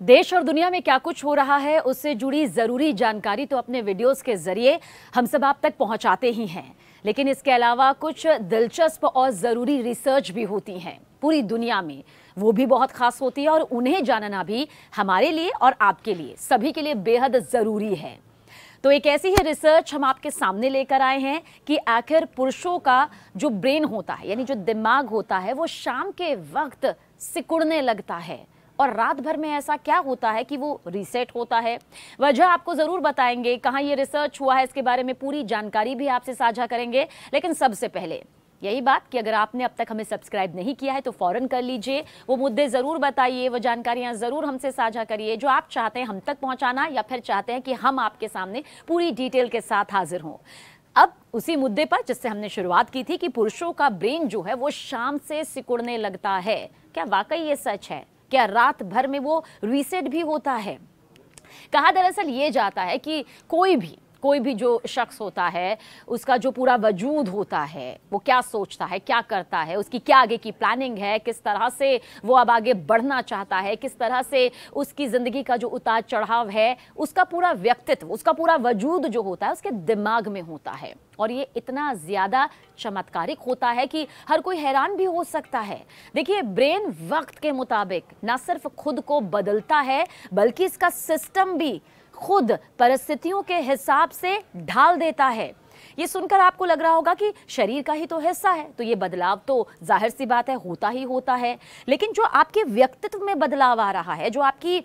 देश और दुनिया में क्या कुछ हो रहा है उससे जुड़ी जरूरी जानकारी तो अपने वीडियोस के जरिए हम सब आप तक पहुंचाते ही हैं, लेकिन इसके अलावा कुछ दिलचस्प और जरूरी रिसर्च भी होती हैं पूरी दुनिया में, वो भी बहुत खास होती है और उन्हें जानना भी हमारे लिए और आपके लिए, सभी के लिए बेहद जरूरी है। तो एक ऐसी ही रिसर्च हम आपके सामने लेकर आए हैं कि आखिर पुरुषों का जो ब्रेन होता है, यानी जो दिमाग होता है, वो शाम के वक्त सिकुड़ने लगता है और रात भर में ऐसा क्या होता है कि वो रीसेट होता है। वजह आपको जरूर बताएंगे, कहाँ ये रिसर्च हुआ है, इसके बारे में पूरी जानकारी भी आपसे साझा करेंगे। लेकिन सबसे पहले यही बात कि अगर आपने अब तक हमें सब्सक्राइब नहीं किया है तो फौरन कर लीजिए, वो मुद्दे ज़रूर बताइए, वो जानकारियां ज़रूर हमसे साझा करिए जो आप चाहते हैं हम तक पहुंचाना, या फिर चाहते हैं कि हम आपके सामने पूरी डिटेल के साथ हाजिर हों। अब उसी मुद्दे पर जिससे हमने शुरुआत की थी कि पुरुषों का ब्रेन जो है वो शाम से सिकुड़ने लगता है, क्या वाकई ये सच है? क्या रात भर में वो रीसेट भी होता है? कहा दरअसल ये जाता है कि कोई भी जो शख्स होता है, उसका जो पूरा वजूद होता है, वो क्या सोचता है, क्या करता है, उसकी क्या आगे की प्लानिंग है, किस तरह से वो अब आगे बढ़ना चाहता है, किस तरह से उसकी ज़िंदगी का जो उतार चढ़ाव है, उसका पूरा व्यक्तित्व, उसका पूरा वजूद जो होता है उसके दिमाग में होता है। और ये इतना ज़्यादा चमत्कारिक होता है कि हर कोई हैरान भी हो सकता है। देखिए, ब्रेन वक्त के मुताबिक ना सिर्फ खुद को बदलता है बल्कि इसका सिस्टम भी खुद परिस्थितियों के हिसाब से ढाल देता है। ये सुनकर आपको लग रहा होगा कि शरीर का ही तो हिस्सा है, तो ये बदलाव तो जाहिर सी बात है होता ही होता है। लेकिन जो आपके व्यक्तित्व में बदलाव आ रहा है, जो आपकी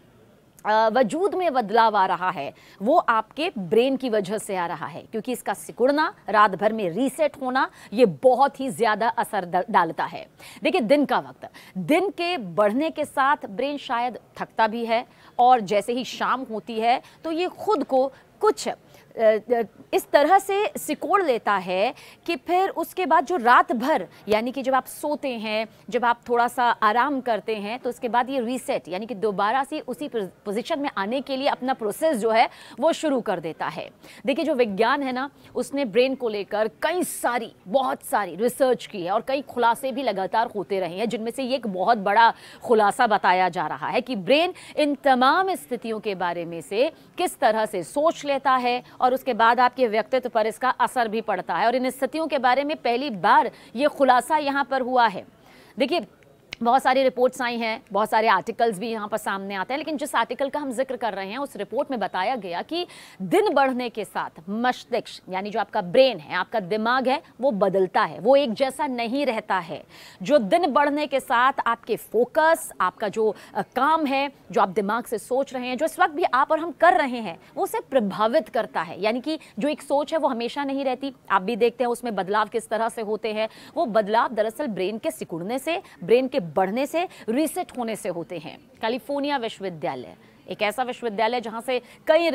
वजूद में बदलाव आ रहा है, वो आपके ब्रेन की वजह से आ रहा है, क्योंकि इसका सिकुड़ना, रात भर में रीसेट होना, ये बहुत ही ज़्यादा असर डालता है। देखिए, दिन का वक्त, दिन के बढ़ने के साथ ब्रेन शायद थकता भी है और जैसे ही शाम होती है तो ये खुद को कुछ इस तरह से सिकोड़ लेता है कि फिर उसके बाद जो रात भर, यानी कि जब आप सोते हैं, जब आप थोड़ा सा आराम करते हैं, तो उसके बाद ये रीसेट, यानी कि दोबारा से उसी पोजीशन में आने के लिए अपना प्रोसेस जो है वो शुरू कर देता है। देखिए, जो विज्ञान है ना, उसने ब्रेन को लेकर बहुत सारी रिसर्च की है और कई खुलासे भी लगातार होते रहे हैं, जिनमें से ये एक बहुत बड़ा खुलासा बताया जा रहा है कि ब्रेन इन तमाम स्थितियों के बारे में से किस तरह से सोच लेता है और उसके बाद आपके व्यक्तित्व पर इसका असर भी पड़ता है। और इन स्थितियों के बारे में पहली बार ये खुलासा यहाँ पर हुआ है। देखिए, बहुत सारी रिपोर्ट्स आई हैं, बहुत सारे आर्टिकल्स भी यहाँ पर सामने आते हैं, लेकिन जिस आर्टिकल का हम जिक्र कर रहे हैं उस रिपोर्ट में बताया गया कि दिन बढ़ने के साथ मस्तिष्क, यानी जो आपका ब्रेन है, आपका दिमाग है, वो बदलता है, वो एक जैसा नहीं रहता है। जो दिन बढ़ने के साथ आपके फोकस, आपका जो काम है, जो आप दिमाग से सोच रहे हैं, जो इस वक्त भी आप और हम कर रहे हैं, वो उसे प्रभावित करता है। यानी कि जो एक सोच है वो हमेशा नहीं रहती, आप भी देखते हैं उसमें बदलाव किस तरह से होते हैं। वो बदलाव दरअसल ब्रेन के सिकुड़ने से, ब्रेन के बढ़ने से, रीसेट होने से होते हैं। कैलिफोर्निया विश्वविद्यालय एक ऐसा विश्वविद्यालय जहां से कई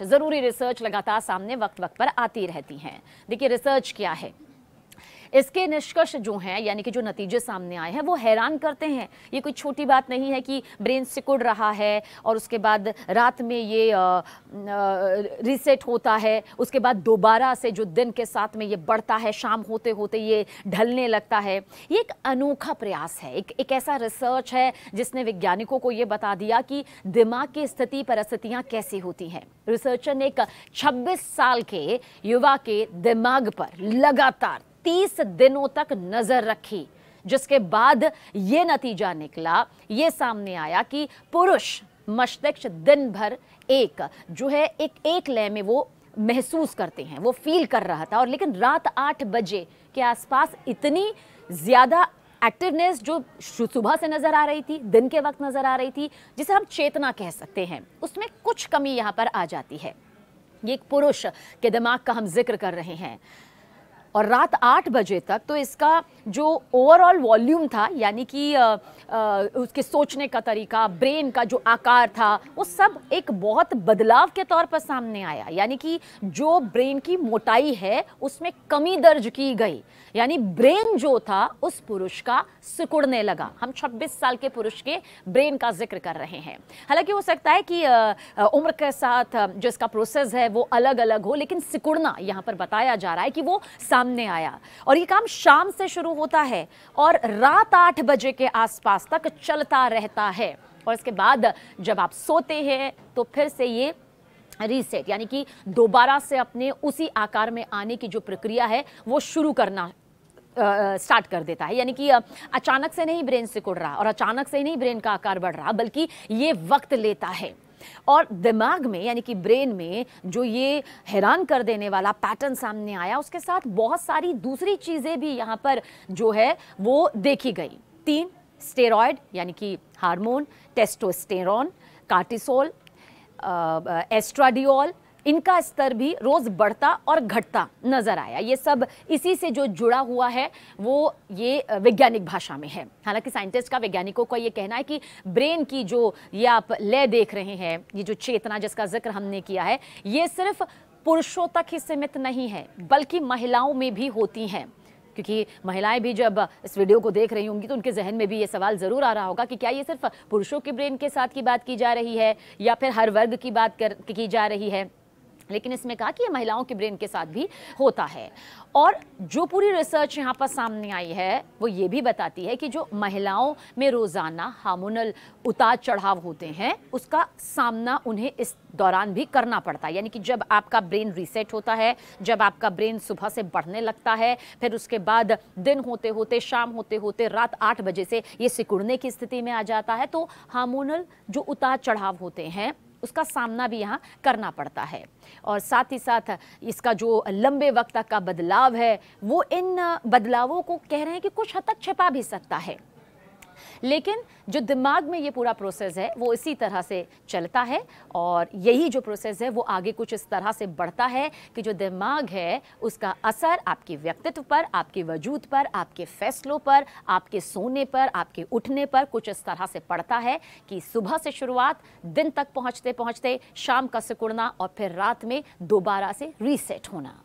जरूरी रिसर्च लगातार सामने वक्त पर आती रहती हैं। देखिए, रिसर्च क्या है, इसके निष्कर्ष जो हैं, यानी कि जो नतीजे सामने आए हैं, वो हैरान करते हैं। ये कोई छोटी बात नहीं है कि ब्रेन सिकुड़ रहा है और उसके बाद रात में ये रीसेट होता है, उसके बाद दोबारा से जो दिन के साथ में ये बढ़ता है, शाम होते होते ये ढलने लगता है। ये एक अनोखा प्रयास है, एक ऐसा रिसर्च है जिसने वैज्ञानिकों को ये बता दिया कि दिमाग की स्थिति, परिस्थितियाँ कैसी होती हैं। रिसर्चर ने एक 26 साल के युवा के दिमाग पर लगातार 30 दिनों तक नजर रखी, जिसके बाद ये नतीजा निकला, ये सामने आया कि पुरुष मस्तिष्क दिन भर एक लय में वो महसूस करते हैं, वो फील कर रहा था। और लेकिन रात 8 बजे के आसपास इतनी ज्यादा एक्टिवनेस जो सुबह से नजर आ रही थी, दिन के वक्त नजर आ रही थी, जिसे हम चेतना कह सकते हैं, उसमें कुछ कमी यहाँ पर आ जाती है। ये एक पुरुष के दिमाग का हम जिक्र कर रहे हैं और रात 8 बजे तक तो इसका जो ओवरऑल वॉल्यूम था, यानी कि उसके सोचने का तरीका, ब्रेन का जो आकार था, वो सब एक बहुत बदलाव के तौर पर सामने आया। यानी कि जो ब्रेन की मोटाई है उसमें कमी दर्ज की गई, यानी ब्रेन जो था उस पुरुष का सिकुड़ने लगा। हम 26 साल के पुरुष के ब्रेन का जिक्र कर रहे हैं। हालांकि हो सकता है कि उम्र के साथ जो इसका प्रोसेस है वो अलग अलग हो, लेकिन सिकुड़ना यहाँ पर बताया जा रहा है कि वो सामने आया। और ये काम शाम से शुरू होता है और रात 8 बजे के आसपास तक चलता रहता है। और इसके बाद जब आप सोते हैं तो फिर से ये रीसेट यानी कि दोबारा से अपने उसी आकार में आने की जो प्रक्रिया है वो शुरू करना स्टार्ट कर देता है। यानी कि अचानक से नहीं ब्रेन सिकुड़ रहा और अचानक से नहीं ब्रेन का आकार बढ़ रहा, बल्कि ये वक्त लेता है। और दिमाग में यानी कि ब्रेन में जो ये हैरान कर देने वाला पैटर्न सामने आया, उसके साथ बहुत सारी दूसरी चीजें भी यहाँ पर जो है वो देखी गई। 3 स्टेरॉयड यानी कि हार्मोन, टेस्टोस्टेरोन, कार्टिसोल, एस्ट्राडियोल, इनका स्तर भी रोज बढ़ता और घटता नजर आया। ये सब इसी से जो जुड़ा हुआ है वो ये वैज्ञानिक भाषा में है। हालांकि साइंटिस्ट का, वैज्ञानिकों का ये कहना है कि ब्रेन की जो ये आप लय देख रहे हैं, ये जो चेतना जिसका जिक्र हमने किया है, ये सिर्फ पुरुषों तक ही सीमित नहीं है बल्कि महिलाओं में भी होती हैं। क्योंकि महिलाएं भी जब इस वीडियो को देख रही होंगी तो उनके जहन में भी ये सवाल ज़रूर आ रहा होगा कि क्या ये सिर्फ पुरुषों के ब्रेन के साथ की बात की जा रही है या फिर हर वर्ग की बात की जा रही है। लेकिन इसमें कहा कि ये महिलाओं के ब्रेन के साथ भी होता है। और जो पूरी रिसर्च यहाँ पर सामने आई है वो ये भी बताती है कि जो महिलाओं में रोज़ाना हार्मोनल उतार चढ़ाव होते हैं उसका सामना उन्हें इस दौरान भी करना पड़ता है। यानी कि जब आपका ब्रेन रीसेट होता है, जब आपका ब्रेन सुबह से बढ़ने लगता है, फिर उसके बाद दिन होते होते, शाम होते होते रात 8 बजे से ये सिकुड़ने की स्थिति में आ जाता है, तो हार्मोनल जो उतार चढ़ाव होते हैं उसका सामना भी यहाँ करना पड़ता है। और साथ ही साथ इसका जो लंबे वक्त तक का बदलाव है वो इन बदलावों को कह रहे हैं कि कुछ हद तक छिपा भी सकता है। लेकिन जो दिमाग में ये पूरा प्रोसेस है वो इसी तरह से चलता है और यही जो प्रोसेस है वो आगे कुछ इस तरह से बढ़ता है कि जो दिमाग है उसका असर आपके व्यक्तित्व पर, आपके वजूद पर, आपके फैसलों पर, आपके सोने पर, आपके उठने पर कुछ इस तरह से पड़ता है कि सुबह से शुरुआत, दिन तक पहुंचते पहुंचते शाम का सिकुड़ना और फिर रात में दोबारा से रीसेट होना।